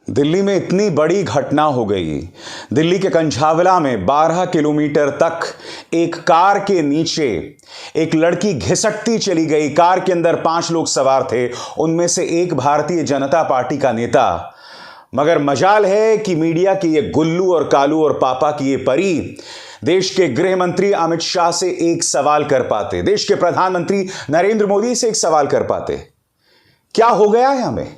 दिल्ली में इतनी बड़ी घटना हो गई। दिल्ली के कंझावला में 12 किलोमीटर तक एक कार के नीचे एक लड़की घिसटती चली गई। कार के अंदर 5 लोग सवार थे, उनमें से एक भारतीय जनता पार्टी का नेता। मगर मजाल है कि मीडिया की ये गुल्लू और कालू और पापा की ये परी देश के गृह मंत्री अमित शाह से एक सवाल कर पाते, देश के प्रधानमंत्री नरेंद्र मोदी से एक सवाल कर पाते। क्या हो गया है हमें?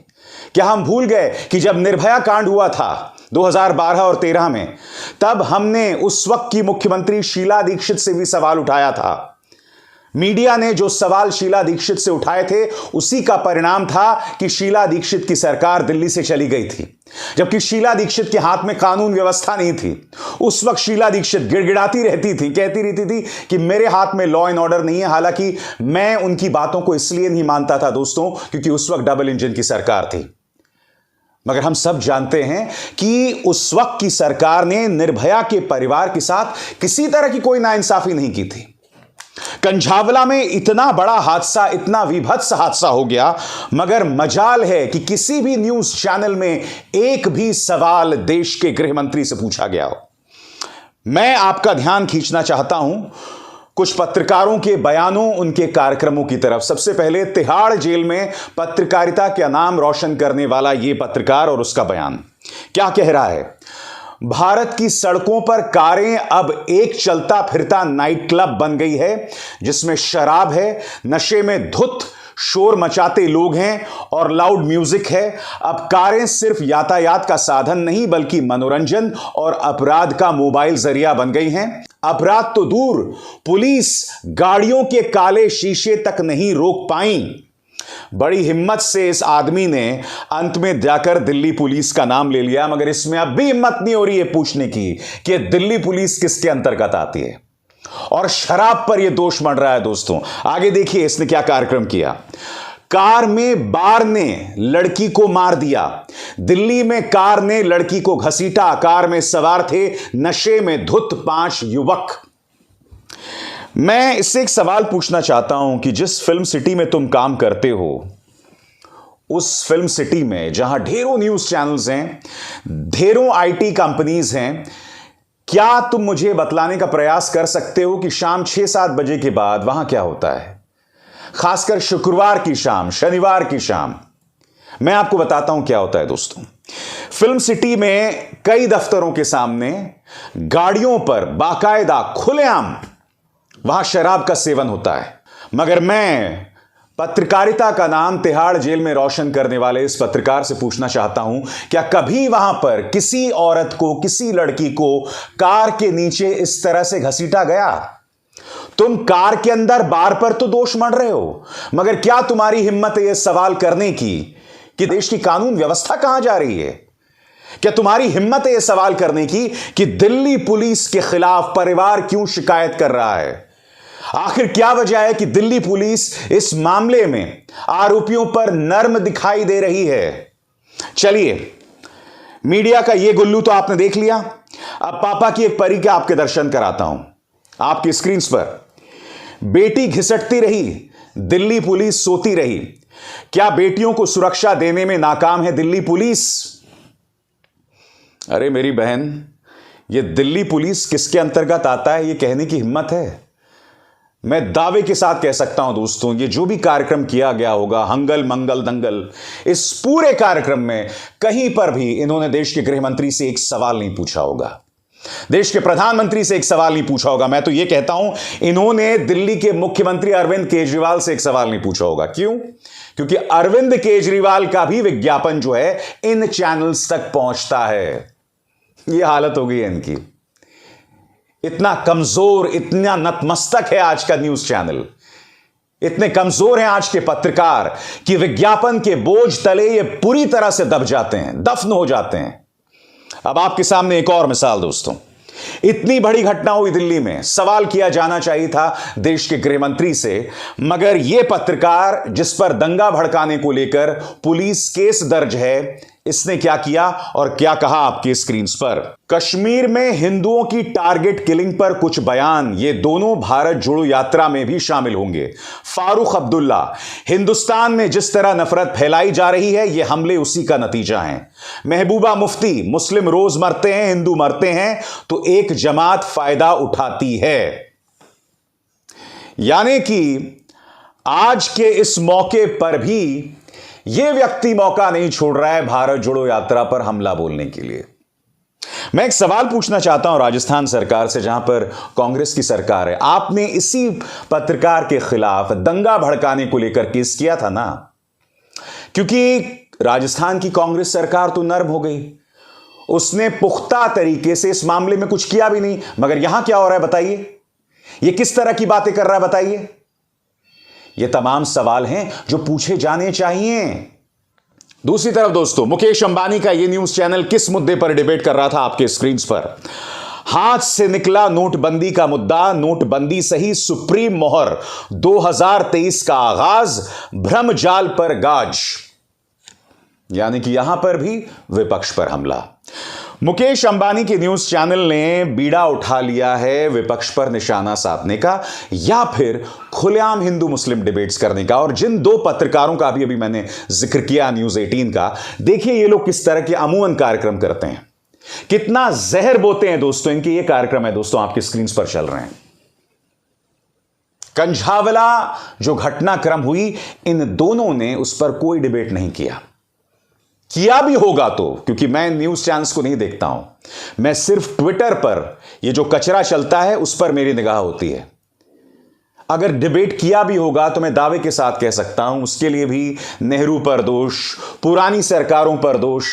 क्या हम भूल गए कि जब निर्भया कांड हुआ था 2012 और 13 में, तब हमने उस वक्त की मुख्यमंत्री शीला दीक्षित से भी सवाल उठाया था। मीडिया ने जो सवाल शीला दीक्षित से उठाए थे, उसी का परिणाम था कि शीला दीक्षित की सरकार दिल्ली से चली गई थी, जबकि शीला दीक्षित के हाथ में कानून व्यवस्था नहीं थी। उस वक्त शीला दीक्षित गिड़गिड़ाती रहती थी, कहती रहती थी कि मेरे हाथ में लॉ एंड ऑर्डर नहीं है। हालांकि मैं उनकी बातों को इसलिए नहीं मानता था दोस्तों, क्योंकि उस वक्त डबल इंजन की सरकार थी। मगर हम सब जानते हैं कि उस वक्त की सरकार ने निर्भया के परिवार के साथ किसी तरह की कोई नाइंसाफी नहीं की थी। कंझावला में इतना बड़ा हादसा, इतना विभत्स हादसा हो गया, मगर मजाल है कि किसी भी न्यूज चैनल में एक भी सवाल देश के गृह मंत्री से पूछा गया हो। मैं आपका ध्यान खींचना चाहता हूं कुछ पत्रकारों के बयानों, उनके कार्यक्रमों की तरफ। सबसे पहले तिहाड़ जेल में पत्रकारिता का नाम रोशन करने वाला यह पत्रकार और उसका बयान क्या कह रहा है। भारत की सड़कों पर कारें अब एक चलता फिरता नाइट क्लब बन गई है, जिसमें शराब है, नशे में धुत शोर मचाते लोग हैं और लाउड म्यूजिक है। अब कारें सिर्फ यातायात का साधन नहीं, बल्कि मनोरंजन और अपराध का मोबाइल जरिया बन गई हैं। अपराध तो दूर, पुलिस गाड़ियों के काले शीशे तक नहीं रोक पाई। बड़ी हिम्मत से इस आदमी ने अंत में जाकर दिल्ली पुलिस का नाम ले लिया, मगर इसमें अब भी हिम्मत नहीं हो रही है पूछने की कि दिल्ली पुलिस किसके अंतर्गत आती है। और शराब पर यह दोष मढ़ रहा है दोस्तों। आगे देखिए इसने क्या कार्यक्रम किया। कार में बार ने लड़की को मार दिया। दिल्ली में कार ने लड़की को घसीटा। कार में सवार थे नशे में धुत 5 युवक। मैं इससे एक सवाल पूछना चाहता हूं कि जिस फिल्म सिटी में तुम काम करते हो, उस फिल्म सिटी में जहां ढेरों न्यूज चैनल्स हैं, ढेरों आईटी कंपनीज हैं, क्या तुम मुझे बतलाने का प्रयास कर सकते हो कि शाम 6-7 बजे के बाद वहां क्या होता है? खासकर शुक्रवार की शाम, शनिवार की शाम। मैं आपको बताता हूं क्या होता है दोस्तों। फिल्म सिटी में कई दफ्तरों के सामने गाड़ियों पर बाकायदा खुलेआम वहां शराब का सेवन होता है। मगर मैं पत्रकारिता का नाम तिहाड़ जेल में रोशन करने वाले इस पत्रकार से पूछना चाहता हूं, क्या कभी वहां पर किसी औरत को, किसी लड़की को कार के नीचे इस तरह से घसीटा गया? तुम कार के अंदर बार पर तो दोष मढ़ रहे हो, मगर क्या तुम्हारी हिम्मत है यह सवाल करने की कि देश की कानून व्यवस्था कहां जा रही है? क्या तुम्हारी हिम्मत है यह सवाल करने की कि दिल्ली पुलिस के खिलाफ परिवार क्यों शिकायत कर रहा है? आखिर क्या वजह है कि दिल्ली पुलिस इस मामले में आरोपियों पर नर्म दिखाई दे रही है? चलिए, मीडिया का यह गुल्लू तो आपने देख लिया। अब पापा की एक परी के आपके दर्शन कराता हूं। आपकी स्क्रीन पर बेटी घिसटती रही, दिल्ली पुलिस सोती रही। क्या बेटियों को सुरक्षा देने में नाकाम है दिल्ली पुलिस? अरे मेरी बहन, यह दिल्ली पुलिस किसके अंतर्गत आता है, यह कहने की हिम्मत है? मैं दावे के साथ कह सकता हूं दोस्तों, ये जो भी कार्यक्रम किया गया होगा, हंगल मंगल दंगल, इस पूरे कार्यक्रम में कहीं पर भी इन्होंने देश के गृह मंत्री से एक सवाल नहीं पूछा होगा, देश के प्रधानमंत्री से एक सवाल नहीं पूछा होगा। मैं तो यह कहता हूं, इन्होंने दिल्ली के मुख्यमंत्री अरविंद केजरीवाल से एक सवाल नहीं पूछा होगा। क्यों? क्योंकि अरविंद केजरीवाल का भी विज्ञापन जो है इन चैनल्स तक पहुंचता है। यह हालत हो गई है इनकी। इतना कमजोर, इतना नतमस्तक है आज का न्यूज चैनल, इतने कमजोर हैं आज के पत्रकार कि विज्ञापन के बोझ तले ये पूरी तरह से दब जाते हैं, दफन हो जाते हैं। अब आपके सामने एक और मिसाल दोस्तों। इतनी बड़ी घटना हुई दिल्ली में, सवाल किया जाना चाहिए था देश के गृह मंत्री से, मगर यह पत्रकार जिस पर दंगा भड़काने को लेकर पुलिस केस दर्ज है, इसने क्या किया और क्या कहा आपकी स्क्रीन पर। कश्मीर में हिंदुओं की टारगेट किलिंग पर कुछ बयान, ये दोनों भारत जोड़ो यात्रा में भी शामिल होंगे। फारूक अब्दुल्ला, हिंदुस्तान में जिस तरह नफरत फैलाई जा रही है, ये हमले उसी का नतीजा है। महबूबा मुफ्ती, मुस्लिम रोज मरते हैं, हिंदू मरते हैं तो एक जमात फायदा उठाती है। यानी कि आज के इस मौके पर भी यह व्यक्ति मौका नहीं छोड़ रहा है भारत जोड़ो यात्रा पर हमला बोलने के लिए। मैं एक सवाल पूछना चाहता हूं राजस्थान सरकार से, जहां पर कांग्रेस की सरकार है। आपने इसी पत्रकार के खिलाफ दंगा भड़काने को लेकर केस किया था ना, क्योंकि राजस्थान की कांग्रेस सरकार तो नर्म हो गई, उसने पुख्ता तरीके से इस मामले में कुछ किया भी नहीं। मगर यहां क्या हो रहा है बताइए, यह किस तरह की बातें कर रहा है बताइए। ये तमाम सवाल हैं जो पूछे जाने चाहिए। दूसरी तरफ दोस्तों, मुकेश अंबानी का यह न्यूज चैनल किस मुद्दे पर डिबेट कर रहा था आपके स्क्रीन पर। हाथ से निकला नोटबंदी का मुद्दा, नोटबंदी सही सुप्रीम मोहर, 2023 का आगाज, भ्रमजाल पर गाज। यानी कि यहां पर भी विपक्ष पर हमला। मुकेश अंबानी के न्यूज चैनल ने बीड़ा उठा लिया है विपक्ष पर निशाना साधने का, या फिर खुलेआम हिंदू मुस्लिम डिबेट्स करने का। और जिन दो पत्रकारों का अभी मैंने जिक्र किया न्यूज 18 का, देखिए ये लोग किस तरह के अमूमन कार्यक्रम करते हैं, कितना जहर बोते हैं दोस्तों। इनके ये कार्यक्रम है दोस्तों, आपकी स्क्रीन पर चल रहे हैं। कंझावला जो घटनाक्रम हुई, इन दोनों ने उस पर कोई डिबेट नहीं किया भी होगा तो, क्योंकि मैं न्यूज चैनल्स को नहीं देखता हूं, मैं सिर्फ ट्विटर पर ये जो कचरा चलता है उस पर मेरी निगाह होती है। अगर डिबेट किया भी होगा तो मैं दावे के साथ कह सकता हूं उसके लिए भी नेहरू पर दोष, पुरानी सरकारों पर दोष।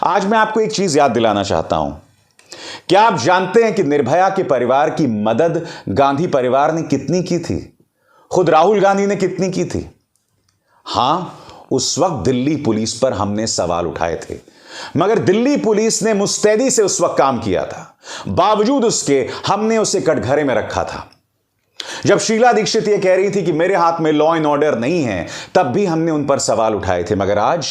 आज मैं आपको एक चीज याद दिलाना चाहता हूं। क्या आप जानते हैं कि निर्भया के परिवार की मदद गांधी परिवार ने कितनी की थी? खुद राहुल गांधी ने कितनी की थी? हां, उस वक्त दिल्ली पुलिस पर हमने सवाल उठाए थे, मगर दिल्ली पुलिस ने मुस्तैदी से उस वक्त काम किया था। बावजूद उसके हमने उसे कटघरे में रखा था। जब शीला दीक्षित यह कह रही थी कि मेरे हाथ में लॉ एंड ऑर्डर नहीं है, तब भी हमने उन पर सवाल उठाए थे। मगर आज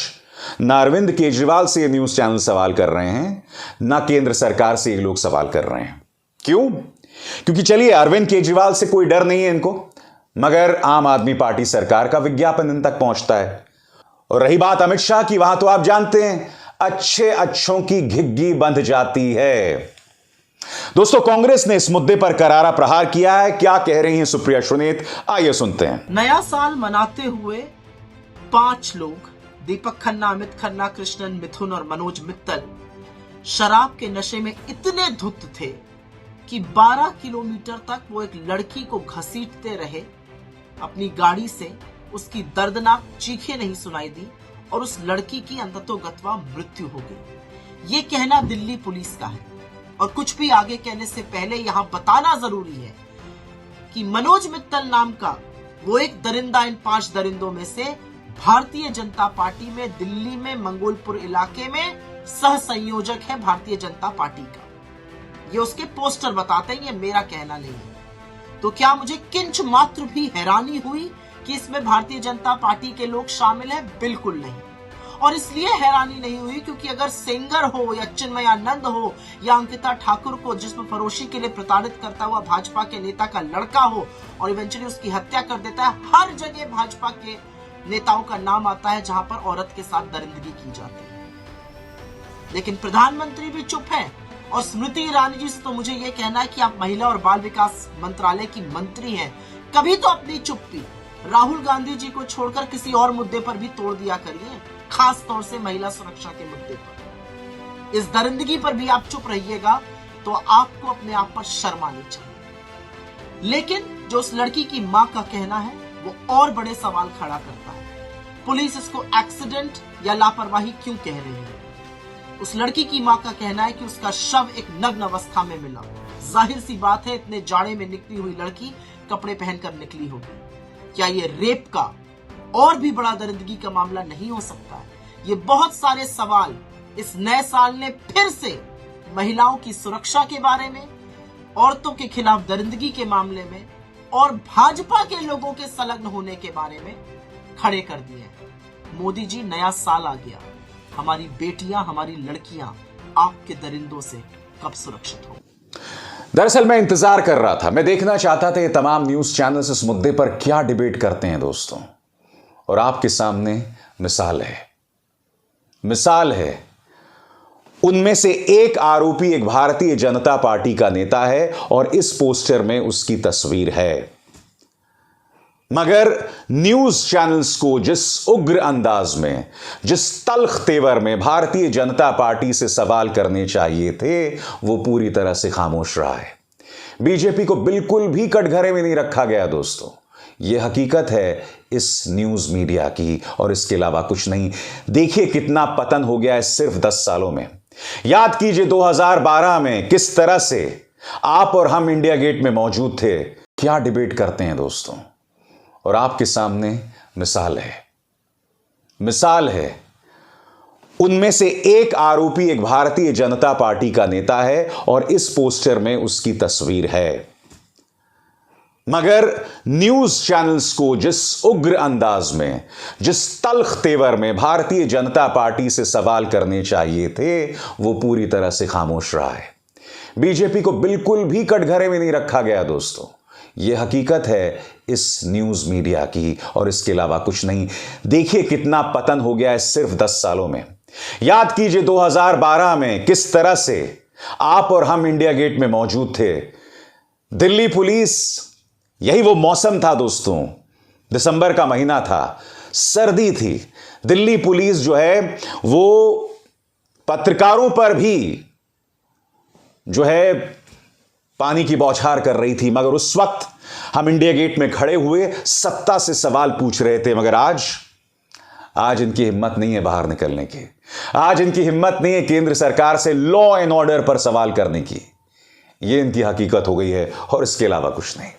ना अरविंद केजरीवाल से ये न्यूज चैनल सवाल कर रहे हैं, ना केंद्र सरकार से ये लोग सवाल कर रहे हैं। क्यों? क्योंकि चलिए, अरविंद केजरीवाल से कोई डर नहीं है इनको, मगर आम आदमी पार्टी सरकार का विज्ञापन इन तक पहुंचता है। और रही बात अमित शाह की, वहां तो आप जानते हैं अच्छे अच्छों की घिग्गी बंध जाती है। दोस्तों, कांग्रेस ने इस मुद्दे पर करारा प्रहार किया है। क्या कह रही हैं सुप्रिया सुनीत, आइए सुनते हैं। नया साल मनाते हुए 5 लोग, दीपक खन्ना, अमित खन्ना, कृष्णन, मिथुन और मनोज मित्तल, शराब के नशे में इतने धुत थे कि 12 किलोमीटर तक वो एक लड़की को घसीटते रहे अपनी गाड़ी से। उसकी दर्दनाक चीखें नहीं सुनाई दी और उस लड़की की अंततोगत्वा मृत्यु हो गई। ये कहना दिल्ली पुलिस का है। और कुछ भी आगे कहने से पहले यहां बताना जरूरी है कि मनोज मित्तल नाम का वो एक दरिंदा इन 5 दरिंदों में से भारतीय जनता पार्टी में दिल्ली में मंगोलपुर इलाके में सह संयोजक है भारतीय जनता पार्टी का। ये उसके पोस्टर बताते हैं, ये मेरा कहना नहीं है। तो क्या मुझे किंच मात्र भी हैरानी हुई कि इसमें भारतीय जनता पार्टी के लोग शामिल हैं? बिल्कुल नहीं। और इसलिए हैरानी नहीं हुई क्योंकि अगर सेंगर हो या चिन्मयानंद हो या अंकिता ठाकुर को जिस्म फरोशी के लिए प्रताड़ित करता हुआ भाजपा के नेता का लड़का हो और इवेंचुअली उसकी हत्या कर देता है, हर जगह भाजपा के नेताओं का नाम आता है जहां पर औरत के साथ दरिंदगी की जाती है। लेकिन प्रधानमंत्री भी चुप है। और स्मृति ईरानी जी से तो मुझे यह कहना है कि आप महिला और बाल विकास मंत्रालय की मंत्री हैं, कभी तो अपनी चुप्पी राहुल गांधी जी को छोड़कर किसी और मुद्दे पर भी तोड़ दिया करिए, खास तौर से महिला सुरक्षा के मुद्दे पर। इस दरिंदगी पर भी आप चुप रहिएगा तो आपको अपने आप पर शर्म आनी चाहिए। लेकिन जो उस लड़की की मां का कहना है वो और बड़े सवाल खड़ा करता है। पुलिस इसको एक्सीडेंट या लापरवाही क्यों कह रही है? उस लड़की की मां का कहना है कि उसका शव एक नग्न अवस्था में मिला। जाहिर सी बात है, इतने जाड़े में निकली हुई लड़की कपड़े पहनकर निकली होगी। क्या ये रेप का और भी बड़ा दरिंदगी का मामला नहीं हो सकता? ये बहुत सारे सवाल इस नए साल ने फिर से महिलाओं की सुरक्षा के बारे में, औरतों के खिलाफ दरिंदगी के मामले में और भाजपा के लोगों के संलग्न होने के बारे में खड़े कर दिए। मोदी जी, नया साल आ गया, हमारी बेटियां, हमारी लड़कियां आपके दरिंदों से कब सुरक्षित हो? दरअसल मैं इंतजार कर रहा था, मैं देखना चाहता था ये तमाम न्यूज चैनल्स इस मुद्दे पर क्या डिबेट करते हैं दोस्तों। और आपके सामने मिसाल है। उनमें से एक आरोपी एक भारतीय जनता पार्टी का नेता है और इस पोस्टर में उसकी तस्वीर है। मगर न्यूज चैनल्स को जिस उग्र अंदाज में, जिस तल्ख तेवर में भारतीय जनता पार्टी से सवाल करने चाहिए थे, वो पूरी तरह से खामोश रहा है। बीजेपी को बिल्कुल भी कटघरे में नहीं रखा गया दोस्तों। यह हकीकत है इस न्यूज मीडिया की और इसके अलावा कुछ नहीं। देखिए कितना पतन हो गया है सिर्फ 10 सालों में। याद कीजिए 2012 में किस तरह से आप और हम इंडिया गेट में मौजूद थे। क्या डिबेट करते हैं दोस्तों। और आपके सामने मिसाल है। उनमें से एक आरोपी एक भारतीय जनता पार्टी का नेता है और इस पोस्टर में उसकी तस्वीर है। मगर न्यूज चैनल्स को जिस उग्र अंदाज में, जिस तल्ख तेवर में भारतीय जनता पार्टी से सवाल करने चाहिए थे, वो पूरी तरह से खामोश रहा है। बीजेपी को बिल्कुल भी कटघरे में नहीं रखा गया दोस्तों। यह हकीकत है इस न्यूज मीडिया की और इसके अलावा कुछ नहीं। देखिए कितना पतन हो गया है सिर्फ 10 सालों में। याद कीजिए 2012 में किस तरह से आप और हम इंडिया गेट में मौजूद थे। दिल्ली पुलिस, यही वो मौसम था दोस्तों, दिसंबर का महीना था, सर्दी थी। दिल्ली पुलिस जो है वो पत्रकारों पर भी जो है पानी की बौछार कर रही थी। मगर उस वक्त हम इंडिया गेट में खड़े हुए सत्ता से सवाल पूछ रहे थे। मगर आज इनकी हिम्मत नहीं है बाहर निकलने की। आज इनकी हिम्मत नहीं है केंद्र सरकार से लॉ एंड ऑर्डर पर सवाल करने की। यह इनकी हकीकत हो गई है और इसके अलावा कुछ नहीं।